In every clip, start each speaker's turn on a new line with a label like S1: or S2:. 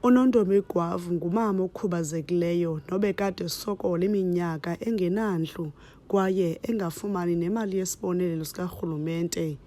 S1: Unontombi Gwavu ngumama okhubazekileyo nobekade sokola iminyaka engenandlu kwaye engafumani nemali yesibonelelo sikarhulumente.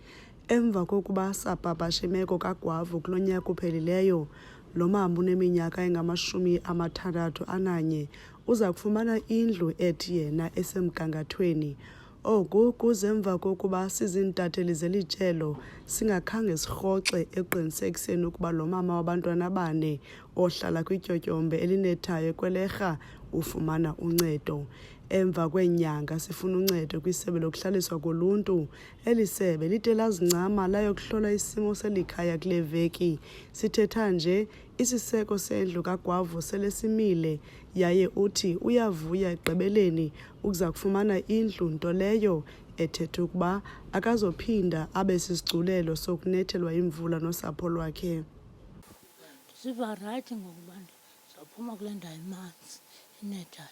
S1: Emva kokuba sapapasha imeko kaGwavu kulo nyaka uphelileyo, lo mama uneminyaka engama-61 uza kufumana indlu ethi yena esemgangathweni. Oku kuze emva kokuba sizintatheli zelijelo singakhange sirhoxe eqinisekiseni ukuba lo mama wabantwana 4 ohlala kwityotyombe elinethayo eKwelera ufumana uncedo. Emva kweenyanga sifuna uncedo kwisebe lokuhlaliswa koluntu. Eli sebe lide lazincama layokuhlola isimo selikhaya kule veki. Sithetha nje isiseko sendlu kaGwavu sele simile yaye uthi uyavuya ekugqibeleni ukuza kufumana indlu, nto leyo ethetha ukuba akazophinda abe sisigculelo sokunethelwa imvula nosapho lwakhe.
S2: Siva rayithi ngokuba ndizawuphuma kule ndawo emanzi inethayo.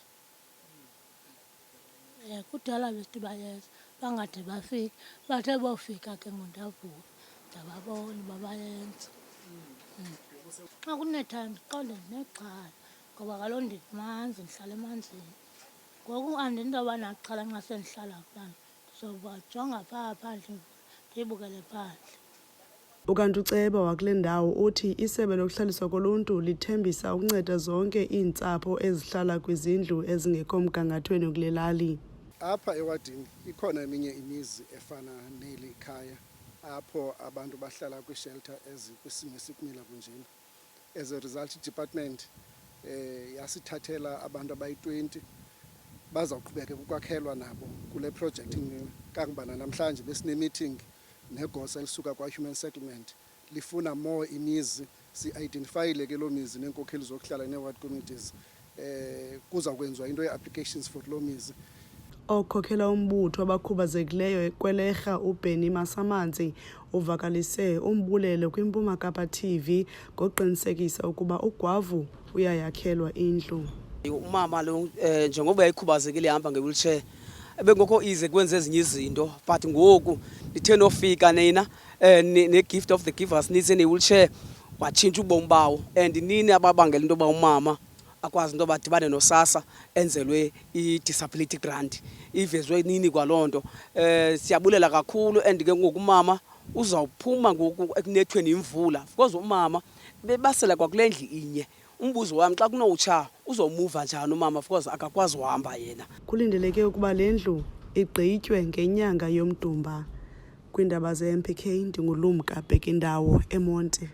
S2: Kudala besithi bayeza bangade bafike, bathe bofika ke ngondavuka ndababona babayenza. Xa kunethayo ndiqonde ndinexhala ngoba kaloku ndimanzi, ndihlala emanzini. Ngoku andintoba naxhala nxa sendihlala phandle, ndizobajonga phaa phandle ndiyibukele phandle.
S1: Ukanti uceba wakule ndawo uthi isebe lokuhlaliswa koluntu lithembisa ukunceda zonke iintsapho ezihlala kwizindlu ezingekho mgangathweni kule lali.
S3: Apha ewadini ikhona eminye imizi efana neli khaya apho abantu bahlala kwishelter ezikwisimo esikumila kunjena. As a result, i-department yasithathela abantu abayi-20 bazawuqhubeka ukwakhelwa nabo kule project. Kangubana namhlanje besine-meeting negosa elisuka kwa-Human Settlement lifuna more imizi. Si-identifyile ke loo mizi neenkokheli zokuhlala nee-ward committees. Kuza kwenziwa into ye-applications for loo mizi.
S1: Okhokhela umbutho abakhubazekileyo eKwelera uBeni Masamanzi uvakalise umbulelo kwiMpuma Kapa TV ngoqinisekisa ukuba uGwavu uyayakhelwa indlu.
S4: Umama lo njengoba yayikhubazekile ihamba nge-wheelchair ebengokho ize kwenza ezinye izinto, but ngoku ndithe nofika nina ne-gift of the givers nize ne-wheelchair watshintsha ubomi bawo. And nini ababangela into yoba umama akwazi into badibane nosasa enzelwe i-disability grant ivezwe nini kwaloo nto. Siyabulela kakhulu. And ke ngoku umama uzawuphuma ngoku ekunethweni imvula because umama bebasela kwakule ndlu inye. Umbuzo wami xa kunowutsha uzomuva njani umama because akakwazi uhamba yena.
S1: Kulindeleke ukuba le ndlu igqitywe ngenyanga yoMdumba. Kwiindaba ze-MPK ndingulumka Bekindawo eMonti.